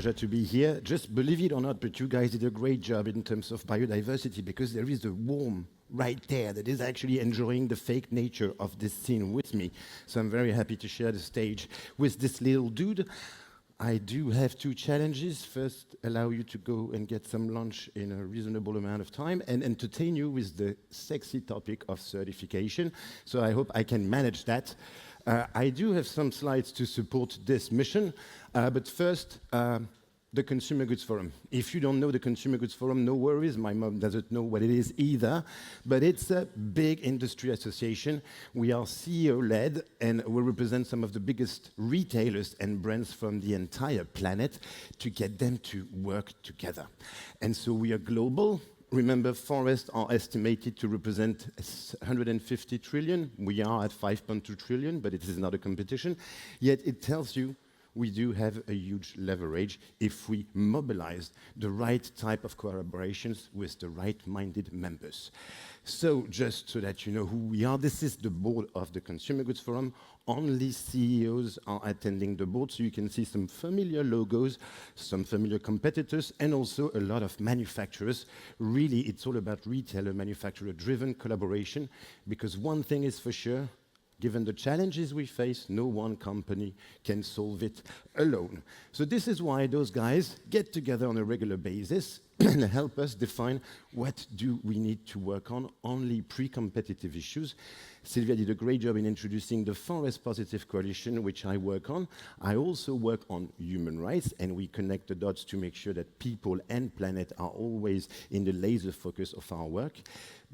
pleasure to be here. Just believe it or not, but you guys did a great job in terms of biodiversity, because there is a worm right there that is actually enjoying the fake nature of this scene with me. So I'm very happy to share the stage with this little dude. I do have two challenges. First, allow you to go and get some lunch in a reasonable amount of time and entertain you with the sexy topic of certification. So I hope I can manage that. I do have some slides to support this mission, but first, the Consumer Goods Forum. If you don't know the Consumer Goods Forum, no worries, my mom doesn't know what it is either, but it's a big industry association. We are CEO-led, and we represent some of the biggest retailers and brands from the entire planet to get them to work together. And so we are global. Remember, forests are estimated to represent 150 trillion. We are at 5.2 trillion, but it is not a competition. Yet it tells you we do have a huge leverage if we mobilize the right type of collaborations with the right-minded members. So just so that you know who we are, this is the board of the Consumer Goods Forum. Only CEOs are attending the board, so you can see some familiar logos, some familiar competitors, and also a lot of manufacturers. Really, it's all about retailer-manufacturer-driven collaboration, because one thing is for sure, given the challenges we face, no one company can solve it alone. So this is why those guys get together on a regular basis and help us define what do we need to work on, only pre-competitive issues. Sylvia did a great job in introducing the Forest Positive Coalition, which I work on. I also work on human rights, and we connect the dots to make sure that people and planet are always in the laser focus of our work.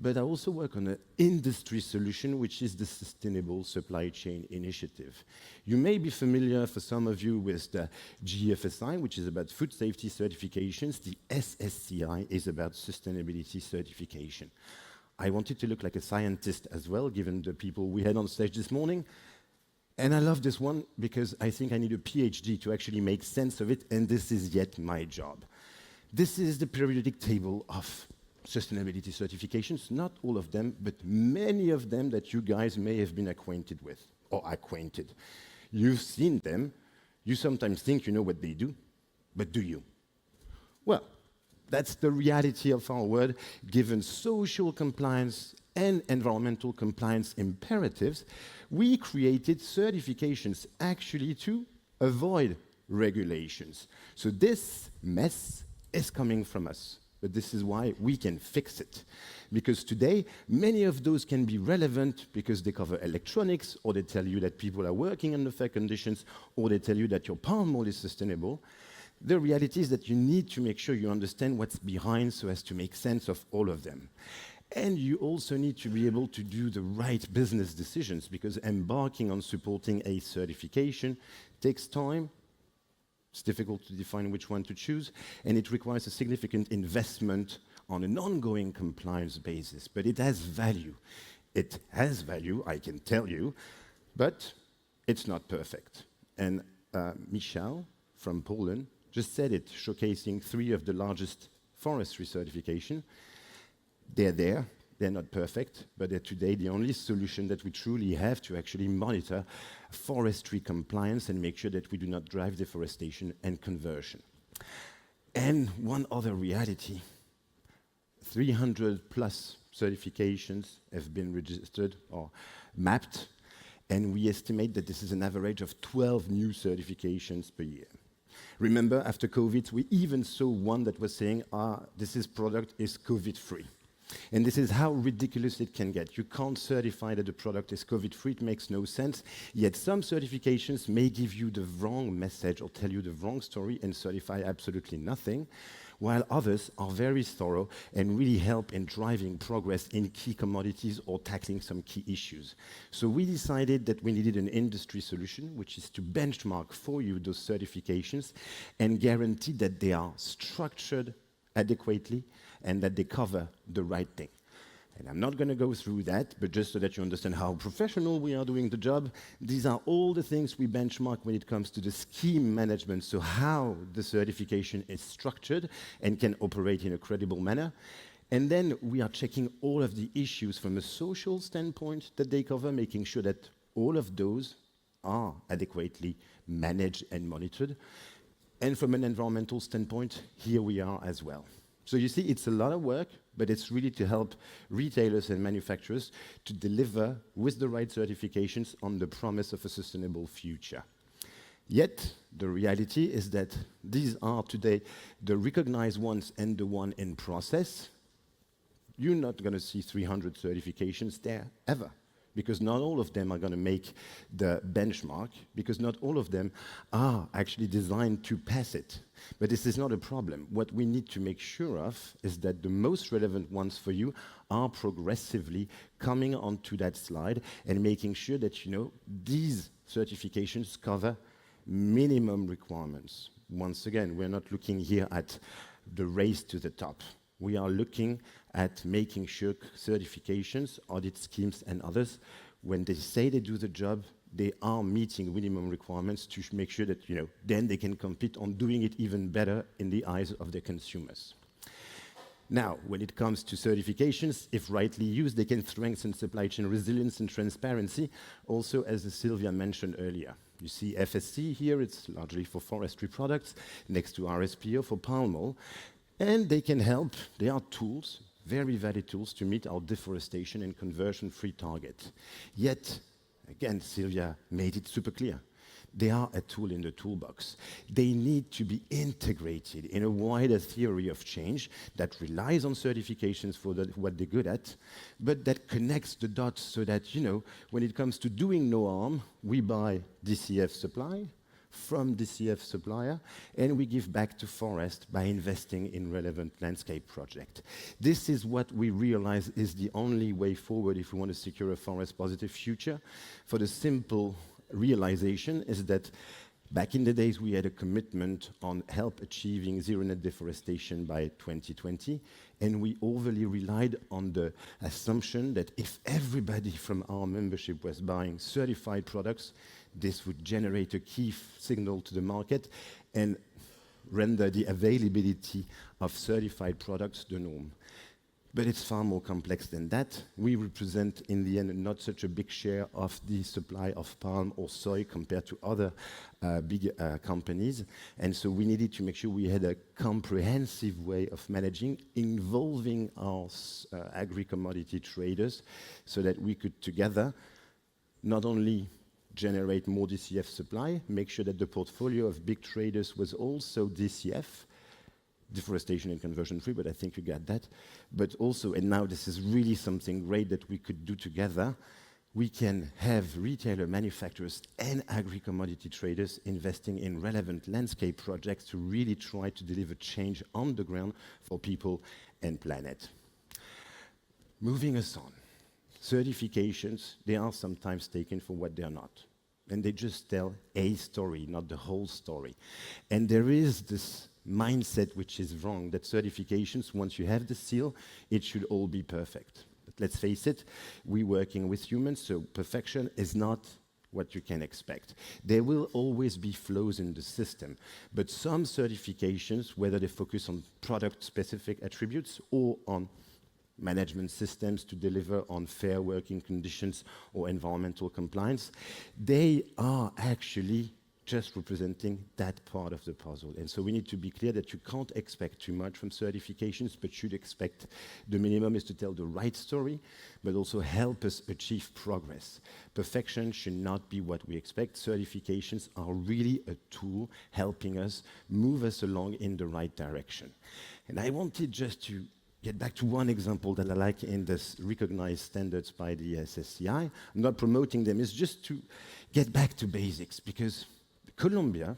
But I also work on an industry solution, which is the Sustainable Supply Chain Initiative. You may be familiar, for some of you, with the GFSI, which is about food safety certifications. The SSCI is about sustainability certification. I wanted to look like a scientist as well, given the people we had on stage this morning. And I love this one because I think I need a PhD to actually make sense of it, and this is yet my job. This is the periodic table of sustainability certifications, not all of them, but many of them that you guys may have been acquainted with, or acquainted. You've seen them. You sometimes think you know what they do, but do you? Well, that's the reality of our world. Given social compliance and environmental compliance imperatives, we created certifications actually to avoid regulations. So this mess is coming from us, but this is why we can fix it. Because today, many of those can be relevant because they cover electronics, or they tell you that people are working under fair conditions, or they tell you that your palm oil is sustainable. The reality is that you need to make sure you understand what's behind so as to make sense of all of them. And you also need to be able to do the right business decisions, because embarking on supporting a certification takes time. It's difficult to define which one to choose, and it requires a significant investment on an ongoing compliance basis. But it has value. It has value, I can tell you, but it's not perfect. And Michal from Poland just said it, showcasing 3 of the largest forestry certification. They're there, they're not perfect, but they're today the only solution that we truly have to actually monitor forestry compliance and make sure that we do not drive deforestation and conversion. And one other reality, 300 plus certifications have been registered or mapped, and we estimate that this is an average of 12 new certifications per year. Remember, after COVID, we even saw one that was saying, this product is COVID-free. And this is how ridiculous it can get. You can't certify that the product is COVID-free, it makes no sense. Yet some certifications may give you the wrong message or tell you the wrong story and certify absolutely nothing, while others are very thorough and really help in driving progress in key commodities or tackling some key issues. So we decided that we needed an industry solution, which is to benchmark for you those certifications and guarantee that they are structured adequately and that they cover the right thing. And I'm not going to go through that, but just so that you understand how professional we are doing the job, these are all the things we benchmark when it comes to the scheme management, so how the certification is structured and can operate in a credible manner. And then we are checking all of the issues from a social standpoint that they cover, making sure that all of those are adequately managed and monitored. And from an environmental standpoint, here we are as well. So you see, it's a lot of work, but it's really to help retailers and manufacturers to deliver with the right certifications on the promise of a sustainable future. Yet, the reality is that these are today the recognized ones and the one in process. You're not going to see 300 certifications there ever, because not all of them are going to make the benchmark, because not all of them are actually designed to pass it. But this is not a problem. What we need to make sure of is that the most relevant ones for you are progressively coming onto that slide and making sure that, you know, these certifications cover minimum requirements. Once again, we're not looking here at the race to the top. We are looking at making sure certifications, audit schemes, and others, when they say they do the job, they are meeting minimum requirements to make sure that, you know, then they can compete on doing it even better in the eyes of the consumers. Now, when it comes to certifications, if rightly used, they can strengthen supply chain resilience and transparency, also as Sylvia mentioned earlier. You see FSC here, it's largely for forestry products, next to RSPO for palm oil, and they can help, they are tools, very valid tools to meet our deforestation and conversion-free target. Yet, again, Sylvia made it super clear. They are a tool in the toolbox. They need to be integrated in a wider theory of change that relies on certifications for what they're good at, but that connects the dots so that, you know, when it comes to doing no harm, we buy DCF supply from DCF supplier, and we give back to forest by investing in relevant landscape project. This is what we realize is the only way forward if we want to secure a forest positive future. For the simple realization is that back in the days we had a commitment on help achieving zero net deforestation by 2020, and we overly relied on the assumption that if everybody from our membership was buying certified products, this would generate a key signal to the market and render the availability of certified products the norm. But it's far more complex than that. We represent, in the end, not such a big share of the supply of palm or soy compared to other big companies. And so we needed to make sure we had a comprehensive way of managing, involving our agri-commodity traders, so that we could together not only generate more DCF supply, make sure that the portfolio of big traders was also DCF, deforestation and conversion free, but I think you got that. But also, and now this is really something great that we could do together, we can have retailer manufacturers and agri-commodity traders investing in relevant landscape projects to really try to deliver change on the ground for people and planet. Moving us on. Certifications, they are sometimes taken for what they are not. And they just tell a story, not the whole story. And there is this mindset which is wrong, that certifications, once you have the seal, it should all be perfect. But let's face it, we're working with humans, so perfection is not what you can expect. There will always be flaws in the system, but some certifications, whether they focus on product-specific attributes or on management systems to deliver on fair working conditions or environmental compliance, they are actually just representing that part of the puzzle. And so we need to be clear that you can't expect too much from certifications, but should expect the minimum is to tell the right story, but also help us achieve progress. Perfection should not be what we expect. Certifications are really a tool helping us move us along in the right direction. And I wanted just to get back to one example that I like in this recognized standards by the SSCI. I'm not promoting them, it's just to get back to basics, because Colombia,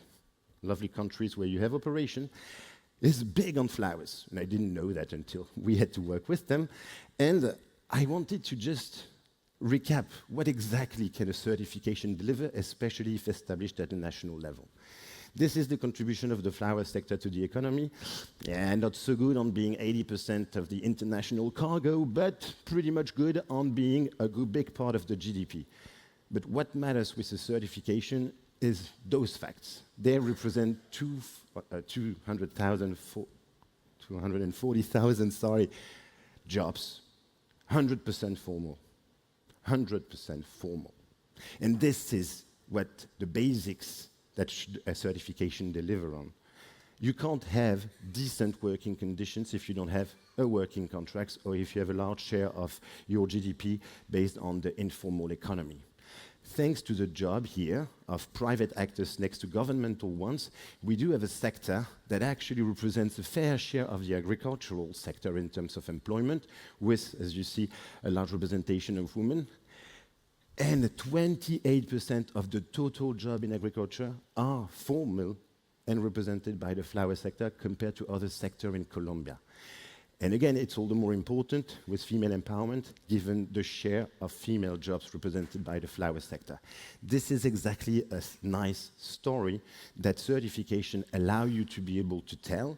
lovely countries where you have operation, is big on flowers. And I didn't know that until we had to work with them. And I wanted to just recap what exactly can a certification deliver, especially if established at a national level. This is the contribution of the flower sector to the economy. Yeah, not so good on being 80% of the international cargo, but pretty much good on being a big part of the GDP. But what matters with a certification is those facts. They represent 240,000 jobs, 100% formal, 100% formal. And this is what the basics that a certification deliver on. You can't have decent working conditions if you don't have a working contract or if you have a large share of your GDP based on the informal economy. Thanks to the job here of private actors next to governmental ones, we do have a sector that actually represents a fair share of the agricultural sector in terms of employment, with, as you see, a large representation of women. And 28% of the total job in agriculture are formal and represented by the flower sector compared to other sectors in Colombia. And again, it's all the more important with female empowerment, given the share of female jobs represented by the flower sector. This is exactly a nice story that certification allows you to be able to tell.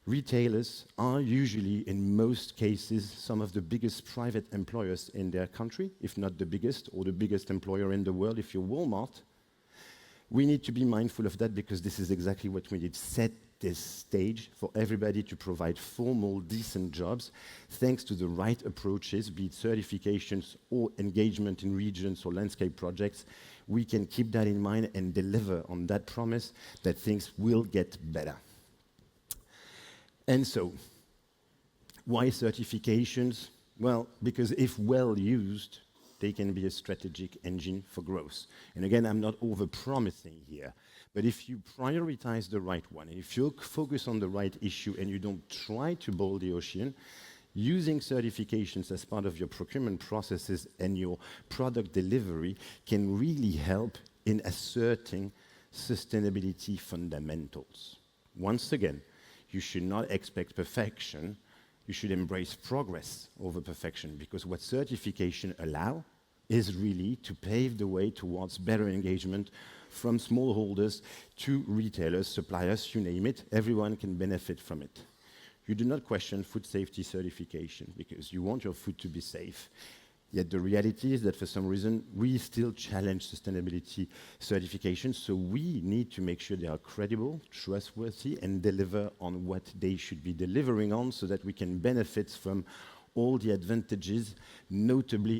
Retailers are usually, in most cases, some of the biggest private employers in their country, if not the biggest, or the biggest employer in the world if you're Walmart. We need to be mindful of that because this is exactly what we need. Set this stage for everybody to provide formal, decent jobs, thanks to the right approaches, be it certifications or engagement in regions or landscape projects. We can keep that in mind and deliver on that promise that things will get better. And so, why certifications? Well, because if well used, they can be a strategic engine for growth. And again, I'm not over-promising here, but if you prioritize the right one, and if you focus on the right issue and you don't try to boil the ocean, using certifications as part of your procurement processes and your product delivery can really help in asserting sustainability fundamentals. Once again, you should not expect perfection. You should embrace progress over perfection, because what certification allows is really to pave the way towards better engagement from smallholders to retailers, suppliers, you name it. Everyone can benefit from it. You do not question food safety certification because you want your food to be safe. Yet the reality is that for some reason, we still challenge sustainability certifications, so we need to make sure they are credible, trustworthy, and deliver on what they should be delivering on so that we can benefit from all the advantages, notably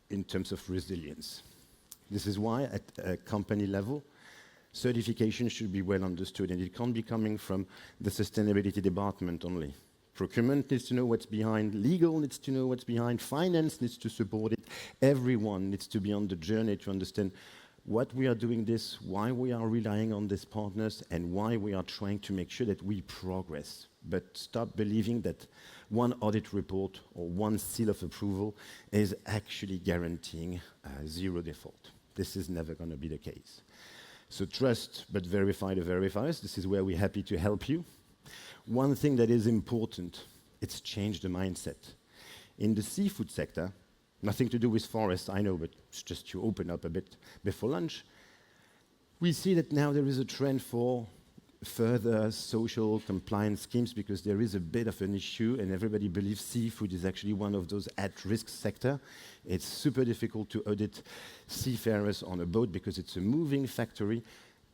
in terms of resilience. This is why, at a company level, certification should be well understood, and it can't be coming from the sustainability department only. Procurement needs to know what's behind, legal needs to know what's behind, finance needs to support it. Everyone needs to be on the journey to understand what we are doing this, why we are relying on these partners, and why we are trying to make sure that we progress. But stop believing that one audit report or one seal of approval is actually guaranteeing zero default. This is never going to be the case. So trust, but verify the verifiers. This is where we're happy to help you. One thing that is important, it's change the mindset. In the seafood sector, nothing to do with forests, I know, but it's just to open up a bit before lunch, we see that now there is a trend for further social compliance schemes because there is a bit of an issue and everybody believes seafood is actually one of those at-risk sector. It's super difficult to audit seafarers on a boat because it's a moving factory.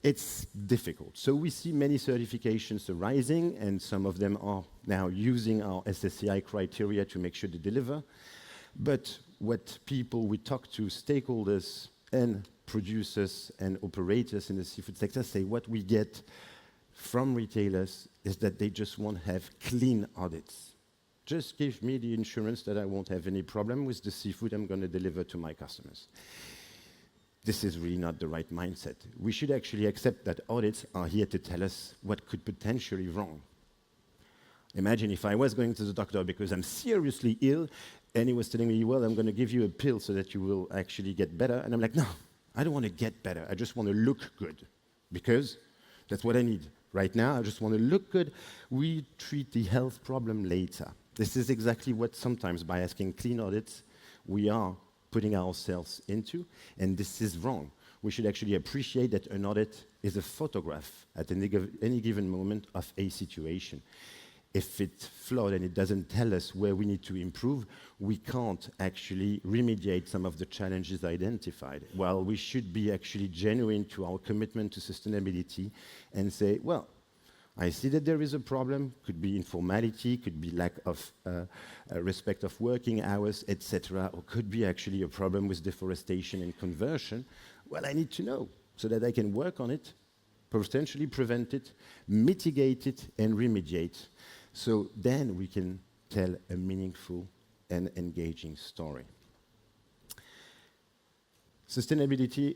It's difficult. So we see many certifications arising, and some of them are now using our SSCI criteria to make sure they deliver. But what people we talk to, stakeholders and producers and operators in the seafood sector say what we get from retailers is that they just want to have clean audits. Just give me the insurance that I won't have any problem with the seafood I'm going to deliver to my customers. This is really not the right mindset. We should actually accept that audits are here to tell us what could potentially wrong. Imagine if I was going to the doctor because I'm seriously ill and he was telling me, well, I'm going to give you a pill so that you will actually get better. And I'm like, no, I don't want to get better. I just want to look good because that's what I need. Right now, I just want to look good. We treat the health problem later. This is exactly what sometimes by asking clean audits, we are putting ourselves into, and this is wrong. We should actually appreciate that an audit is a photograph at any given moment of a situation. If it's flawed and it doesn't tell us where we need to improve, we can't actually remediate some of the challenges identified. Well, we should be actually genuine to our commitment to sustainability and say, well, I see that there is a problem, could be informality, could be lack of respect of working hours, etc., or could be actually a problem with deforestation and conversion. Well, I need to know so that I can work on it potentially prevent it, mitigate it, and remediate. So then we can tell a meaningful and engaging story. Sustainability,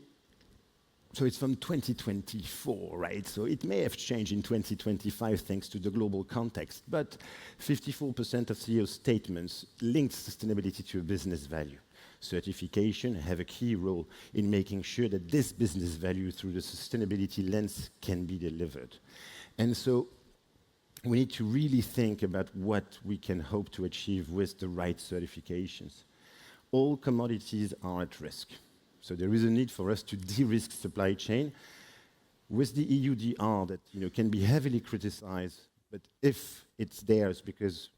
so it's from 2024, right? So it may have changed in 2025 thanks to the global context, but 54% of CEO statements linked sustainability to a business value. Certification have a key role in making sure that this business value through the sustainability lens can be delivered. And so we need to really think about what we can hope to achieve with the right certifications. All commodities are at risk. So there is a need for us to de-risk supply chain with the EUDR that can be heavily criticized, but if it's theirs, because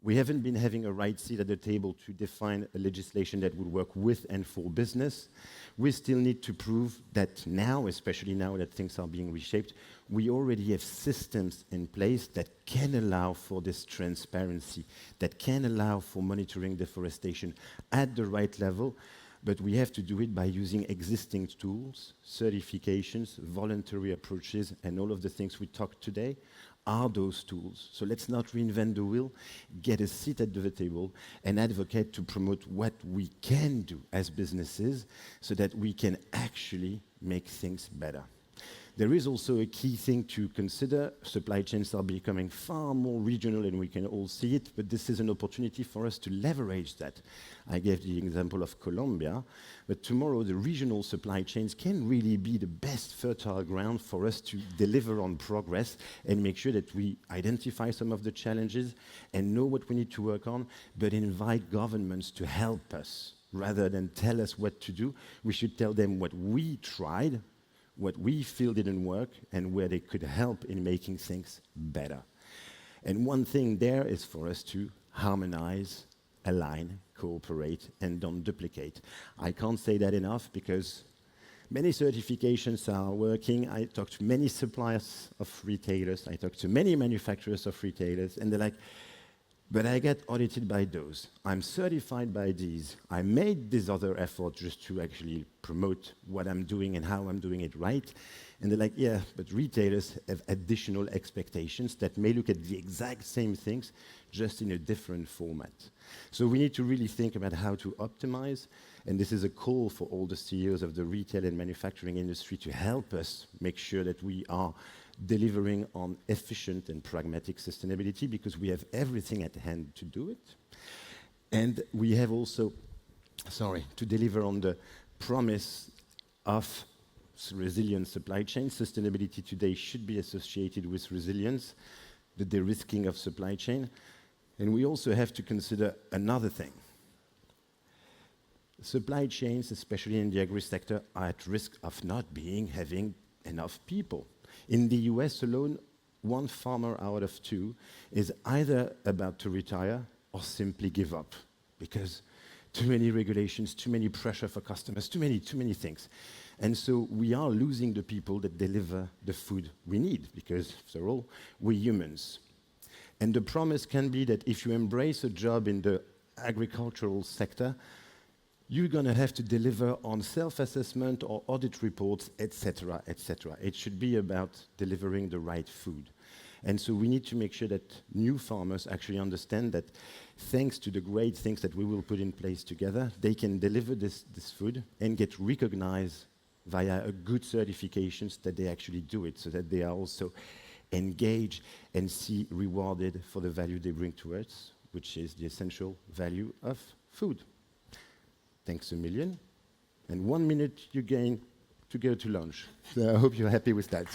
we haven't been having a right seat at the table to define a legislation that would work with and for business, we still need to prove that now, especially now that things are being reshaped, we already have systems in place that can allow for this transparency, that can allow for monitoring deforestation at the right level, but we have to do it by using existing tools, certifications, voluntary approaches, and all of the things we talked today are those tools. So let's not reinvent the wheel, get a seat at the table, and advocate to promote what we can do as businesses so that we can actually make things better. There is also a key thing to consider. Supply chains are becoming far more regional, and we can all see it, but this is an opportunity for us to leverage that. I gave the example of Colombia, but tomorrow the regional supply chains can really be the best fertile ground for us to deliver on progress and make sure that we identify some of the challenges and know what we need to work on, but invite governments to help us. Rather than tell us what to do, we should tell them what we tried, what we feel didn't work, and where they could help in making things better. And one thing there is for us to harmonize, align, cooperate, and don't duplicate. I can't say that enough because many certifications are working. I talk to many suppliers of retailers. I talk to many manufacturers of retailers, and they're like, but I get audited by those. I'm certified by these. I made this other effort just to actually promote what I'm doing and how I'm doing it right. And they're like, yeah, but retailers have additional expectations that may look at the exact same things, just in a different format. So we need to really think about how to optimize. And this is a call for all the CEOs of the retail and manufacturing industry to help us make sure that we are delivering on efficient and pragmatic sustainability, because we have everything at hand to do it. And we have also, to deliver on the promise of resilient supply chain. Sustainability today should be associated with resilience, the de-risking of supply chain. And we also have to consider another thing. Supply chains, especially in the agri-sector, are at risk of not having enough people. In the US alone, 1 farmer out of 2 is either about to retire or simply give up because too many regulations, too many pressure for customers, too many things. And so we are losing the people that deliver the food we need because, after all, we're humans. And the promise can be that if you embrace a job in the agricultural sector, you're going to have to deliver on self-assessment or audit reports, etc., etc. It should be about delivering the right food. And so we need to make sure that new farmers actually understand that thanks to the great things that we will put in place together, they can deliver this food and get recognized via a good certifications that they actually do it, so that they are also engaged and see rewarded for the value they bring to us, which is the essential value of food. Thanks a million. And 1 minute you gain to go to lunch. So I hope you're happy with that.